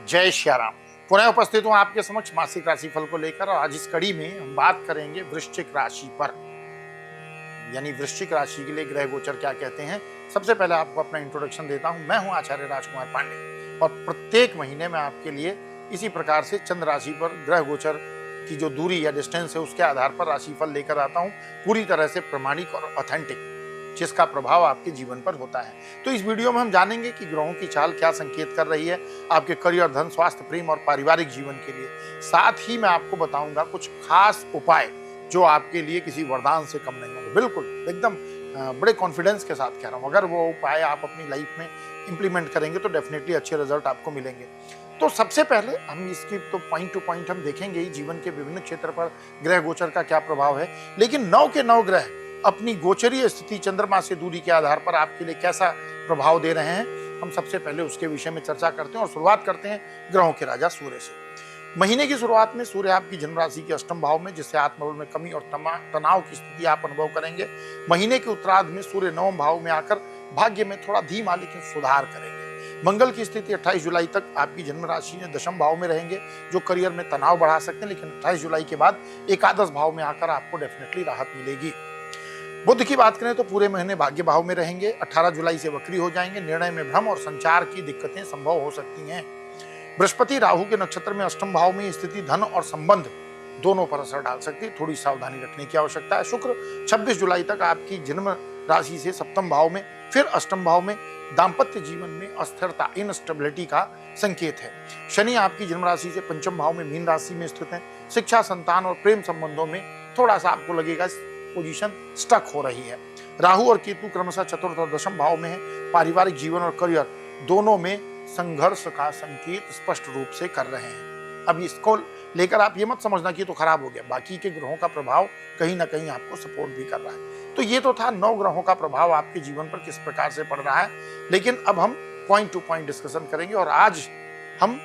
जय श्याराम। पुनः उपस्थित हूं आपके समक्ष मासिक राशिफल को लेकर और आज इस कड़ी में हम बात करेंगे वृश्चिक राशि पर, यानी वृश्चिक राशि के लिए ग्रह गोचर क्या कहते हैं। सबसे पहले आपको अपना इंट्रोडक्शन देता हूं। मैं हूं आचार्य राजकुमार पांडे और प्रत्येक महीने में आपके लिए इसी प्रकार से चंद्र राशि पर ग्रह गोचर की जो दूरी या डिस्टेंस है उसके आधार पर राशिफल लेकर आता हूं, पूरी तरह से प्रमाणिक और ऑथेंटिक, जिसका प्रभाव आपके जीवन पर होता है। तो इस वीडियो में हम जानेंगे कि ग्रहों की चाल क्या संकेत कर रही है आपके करियर, धन, स्वास्थ्य, प्रेम और पारिवारिक जीवन के लिए। साथ ही मैं आपको बताऊंगा कुछ खास उपाय जो आपके लिए किसी वरदान से कम नहीं होंगे। बिल्कुल एकदम बड़े कॉन्फिडेंस के साथ कह रहा हूं, अगर वो उपाय आप अपनी लाइफ में इंप्लीमेंट करेंगे तो डेफिनेटली अच्छे रिजल्ट आपको मिलेंगे। तो सबसे पहले हम इसकी तो पॉइंट टू पॉइंट हम देखेंगे ही जीवन के विभिन्न क्षेत्र पर ग्रह गोचर का क्या प्रभाव है, लेकिन 9 के 9 ग्रह अपनी गोचरीय स्थिति चंद्रमा से दूरी के आधार पर आपके लिए कैसा प्रभाव दे रहे हैं, हम सबसे पहले उसके विषय में चर्चा करते हैं और शुरुआत करते हैं ग्रहों के राजा सूर्य से। महीने की शुरुआत में सूर्य आपकी जन्म राशि के अष्टम भाव में, जिससे आत्मबल में कमी और तनाव की स्थिति आप अनुभव करेंगे। महीने के उत्तरार्ध में सूर्य नवम भाव में आकर भाग्य में थोड़ा धीमा लेकिन सुधार करेंगे। मंगल की स्थिति 28 जुलाई तक आपकी जन्म राशि में दशम भाव में रहेंगे, जो करियर में तनाव बढ़ा सकते हैं, लेकिन 28 जुलाई के बाद एकादश भाव में आकर आपको डेफिनेटली राहत मिलेगी। बुध की बात करें तो पूरे महीने भाग्य भाव में रहेंगे, 18 जुलाई से वक्री हो जाएंगे। निर्णय में भ्रम और संचार की दिक्कतें संभव हो सकती हैं। बृहस्पति राहु के नक्षत्र में अष्टम भाव में स्थिति धन और संबंध दोनों पर असर डाल सकती है, थोड़ी सावधानी रखने की आवश्यकता है। शुक्र 26 जुलाई तक आपकी जन्म राशि से सप्तम भाव में, फिर अष्टम भाव में, दाम्पत्य जीवन में अस्थिरता, इनस्टेबिलिटी का संकेत है। शनि आपकी जन्म राशि से पंचम भाव में मीन राशि में स्थित है। शिक्षा, संतान और प्रेम संबंधों में थोड़ा सा आपको लगेगा पोजीशन स्टक हो रही है। राहु और केतु क्रमशः चतुर्थ और दशम भाव में है। पारिवारिक जीवन और करियर दोनों में संघर्ष का संकेत स्पष्ट रूप से कर रहे हैं। अब इसको लेकर आप ये मत समझना कि तो खराब हो गया, बाकी के ग्रहों का प्रभाव कहीं ना कहीं आपको सपोर्ट भी कर रहा है। तो ये तो था 9 ग्रहों का प्रभाव आपके जीवन पर किस प्रकार से पड़ रहा है, लेकिन अब हम पॉइंट टू पॉइंट डिस्कशन करेंगे और आज हम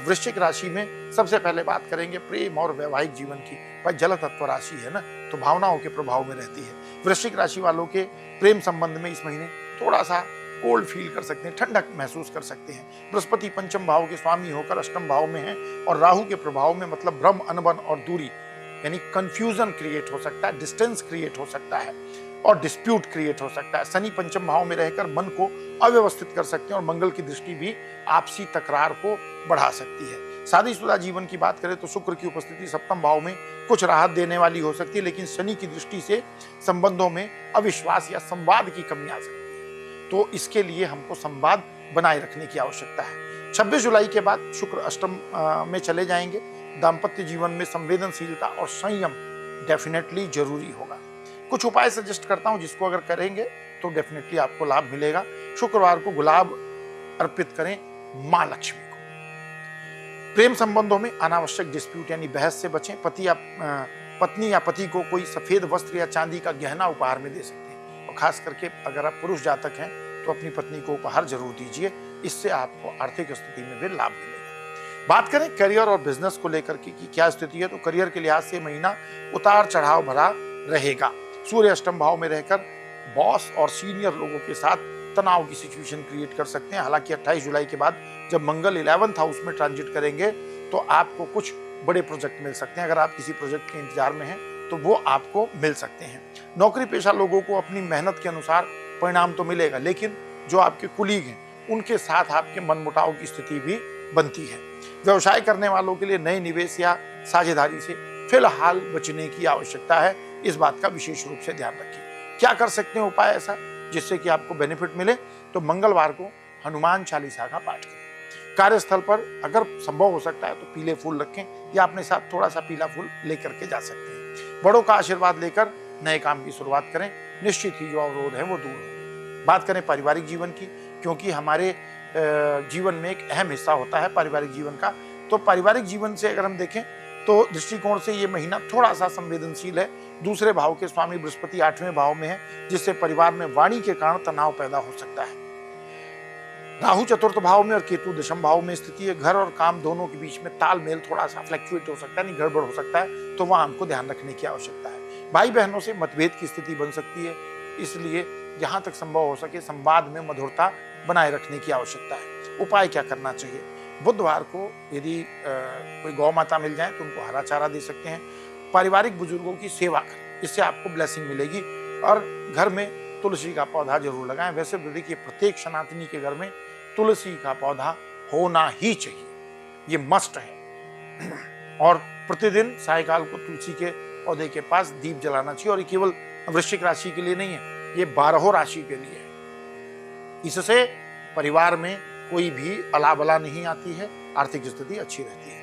वृश्चिक राशि में सबसे पहले बात करेंगे प्रेम और वैवाहिक जीवन की। भाई जल तत्व राशि है ना, तो भावनाओं के प्रभाव में रहती है। वृश्चिक राशि वालों के प्रेम संबंध में इस महीने थोड़ा सा कोल्ड फील कर सकते हैं, ठंडक महसूस कर सकते हैं। बृहस्पति पंचम भाव के स्वामी होकर अष्टम भाव में है और राहु के प्रभाव में मतलब भ्रम, अनबन और दूरी यानी कंफ्यूजन क्रिएट हो सकता है, डिस्टेंस क्रिएट हो सकता है और डिस्प्यूट क्रिएट हो सकता है। शनि पंचम भाव में रहकर मन को अव्यवस्थित कर सकते हैं और मंगल की दृष्टि भी आपसी तकरार को बढ़ा सकती है। शादीशुदा जीवन की बात करें तो शुक्र की उपस्थिति सप्तम भाव में कुछ राहत देने वाली हो सकती है, लेकिन शनि की दृष्टि से संबंधों में अविश्वास या संवाद की कमी आ सकती है। तो इसके लिए हमको संवाद बनाए रखने की आवश्यकता है। 26 जुलाई के बाद शुक्र अष्टम में चले जाएंगे। दाम्पत्य जीवन में संवेदनशीलता और संयम डेफिनेटली जरूरी होगा। कुछ उपाय सजेस्ट करता हूं जिसको अगर करेंगे तो डेफिनेटली आपको लाभ मिलेगा। शुक्रवार को गुलाब अर्पित करें मां लक्ष्मी को। प्रेम संबंधों में अनावश्यक डिस्प्यूट यानी बहस से बचें। पत्नी या पति को कोई सफेद वस्त्र या चांदी का गहना उपहार में दे सकते हैं, और खास करके अगर आप पुरुष जातक हैं तो अपनी पत्नी को उपहार जरूर दीजिए, इससे आपको आर्थिक स्थिति में भी लाभ मिलेगा। बात करें करियर और बिजनेस को लेकर की कि क्या स्थिति है, तो करियर के लिहाज से महीना उतार चढ़ाव भरा रहेगा। सूर्य अष्टम भाव में रहकर बॉस और सीनियर लोगों के साथ तनाव की सिचुएशन क्रिएट कर सकते हैं। हालांकि 28 जुलाई के बाद जब मंगल 11th हाउस में ट्रांजिट करेंगे तो आपको कुछ बड़े प्रोजेक्ट मिल सकते हैं। अगर आप किसी प्रोजेक्ट के इंतजार में हैं तो वो आपको मिल सकते हैं। नौकरी पेशा लोगों को अपनी मेहनत के अनुसार परिणाम तो मिलेगा, लेकिन जो आपके कुलीग हैं उनके साथ आपके मनमुटाव की स्थिति भी बनती है। व्यवसाय करने वालों के लिए नए निवेश या साझेदारी से फिलहाल बचने की आवश्यकता है, इस बात का विशेष रूप से ध्यान रखिए। क्या कर सकते हैं उपाय ऐसा जिससे कि आपको बेनिफिट मिले, तो मंगलवार को हनुमान चालीसा का पाठ करें। कार्यस्थल पर अगर संभव हो सकता है तो पीले फूल रखें या अपने साथ थोड़ा सा पीला फूल लेकर के जा सकते हैं। बड़ों का आशीर्वाद लेकर नए काम की शुरुआत करें, निश्चित ही जो अवरोध है वो दूर होंगे। बात करें पारिवारिक जीवन की, क्योंकि हमारे जीवन में एक अहम हिस्सा होता है पारिवारिक जीवन का, तो पारिवारिक जीवन से अगर हम देखें तो दृष्टिकोण से ये महीना थोड़ा सा संवेदनशील है। दूसरे भाव के स्वामी बृहस्पति 8वें भाव में है, जिससे परिवार में वाणी के कारण तनाव पैदा हो सकता है। राहु चतुर्थ भाव में और केतु दशम भाव में स्थिति है। घर और काम दोनों के बीच में तालमेल थोड़ा सा फ्लक्चुएट हो सकता है, नहीं गड़बड़ हो सकता है, तो वहां हमको ध्यान रखने की आवश्यकता है। भाई बहनों से मतभेद की स्थिति बन सकती है, इसलिए जहां तक संभव हो सके संवाद में मधुरता बनाए रखने की आवश्यकता है। उपाय क्या करना चाहिए? बुधवार को यदि कोई गौ माता मिल जाए तो उनको हरा चारा दे सकते हैं। पारिवारिक बुजुर्गों की सेवा करें, इससे आपको ब्लेसिंग मिलेगी। और घर में तुलसी का पौधा जरूर लगाएं। वैसे तो देखिए प्रत्येक सनातनी के घर में तुलसी का पौधा होना ही चाहिए, ये मस्ट है। और प्रतिदिन सायकाल को तुलसी के पौधे के पास दीप जलाना चाहिए। और ये केवल वृश्चिक राशि के लिए नहीं है, ये 12 राशि के लिए है। इससे परिवार में कोई भी अलाबला नहीं आती है, आर्थिक स्थिति अच्छी रहती है।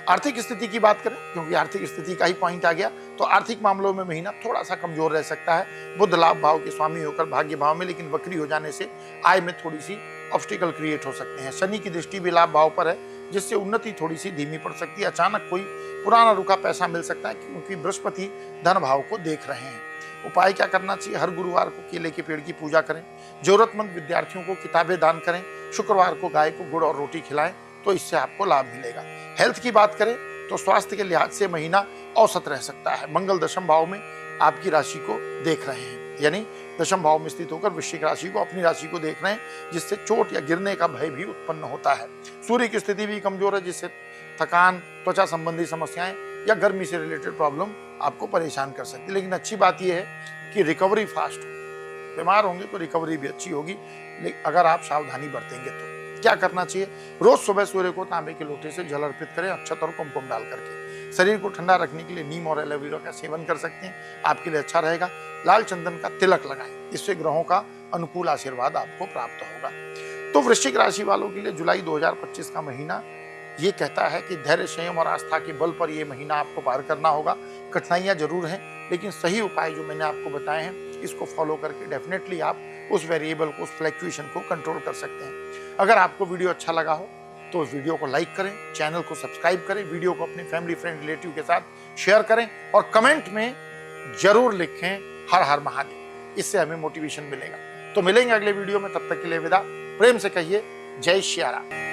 आर्थिक स्थिति की बात करें, क्योंकि आर्थिक स्थिति का ही पॉइंट आ गया, तो आर्थिक मामलों में महीना थोड़ा सा कमजोर रह सकता है। बुध लाभ भाव के स्वामी होकर भाग्य भाव में, लेकिन वक्री हो जाने से आय में थोड़ी सी ऑब्स्टिकल क्रिएट हो सकते हैं। शनि की दृष्टि भी लाभ भाव पर है, जिससे उन्नति थोड़ी सी धीमी पड़ सकती है। अचानक कोई पुराना रुका पैसा मिल सकता है, क्योंकि बृहस्पति धन भाव को देख रहे हैं। उपाय क्या करना चाहिए? हर गुरुवार को केले के पेड़ की पूजा करें, जरूरतमंद विद्यार्थियों को किताबें दान करें, शुक्रवार को गाय को गुड़ और रोटी खिलाएं, तो इससे आपको लाभ मिलेगा। हेल्थ की बात करें तो स्वास्थ्य के लिहाज से महीना औसत रह सकता है। मंगल दशम भाव में आपकी राशि को देख रहे हैं, यानी दशम भाव में स्थित होकर वृश्चिक राशि को, अपनी राशि को देख रहे हैं, जिससे चोट या गिरने का भय भी उत्पन्न होता है। सूर्य की स्थिति भी कमजोर है, जिससे थकान, त्वचा संबंधी समस्याएं या गर्मी से रिलेटेड प्रॉब्लम आपको परेशान कर सकती है। लेकिन अच्छी बात यह है कि रिकवरी फास्ट हो। बीमार होंगे तो रिकवरी भी अच्छी होगी, लेकिन अगर आप सावधानी बरतेंगे तो। क्या करना चाहिए? रोज सुबह सूर्य को तांबे के लोटे से जल अर्पित करें, अक्षत और कुमकुम डाल करके। शरीर को ठंडा रखने के लिए नीम और एलोवेरा का सेवन कर सकते हैं, आपके लिए अच्छा रहेगा। लाल चंदन का तिलक लगाएं, इससे ग्रहों का अनुकूल आशीर्वाद आपको प्राप्त होगा। तो वृश्चिक राशि वालों के लिए जुलाई 2025 का महीना ये कहता है कि धैर्य, संयम और आस्था के बल पर यह महीना आपको पार करना होगा। कठिनाइयां जरूर हैं, लेकिन सही उपाय जो मैंने आपको बताए हैं, इसको फॉलो करके डेफिनेटली आप उस वेरिएबल को, उस फ्लैक्चुएशन को कंट्रोल कर सकते हैं। अगर आपको वीडियो अच्छा लगा हो तो वीडियो को लाइक करें, चैनल को सब्सक्राइब करें, वीडियो को अपने फैमिली, फ्रेंड, रिलेटिव के साथ शेयर करें और कमेंट में जरूर लिखें हर हर महादेव। इससे हमें मोटिवेशन मिलेगा। तो मिलेंगे अगले वीडियो में, तब तक के लिए विदा। प्रेम से कहिए जय श्री राम।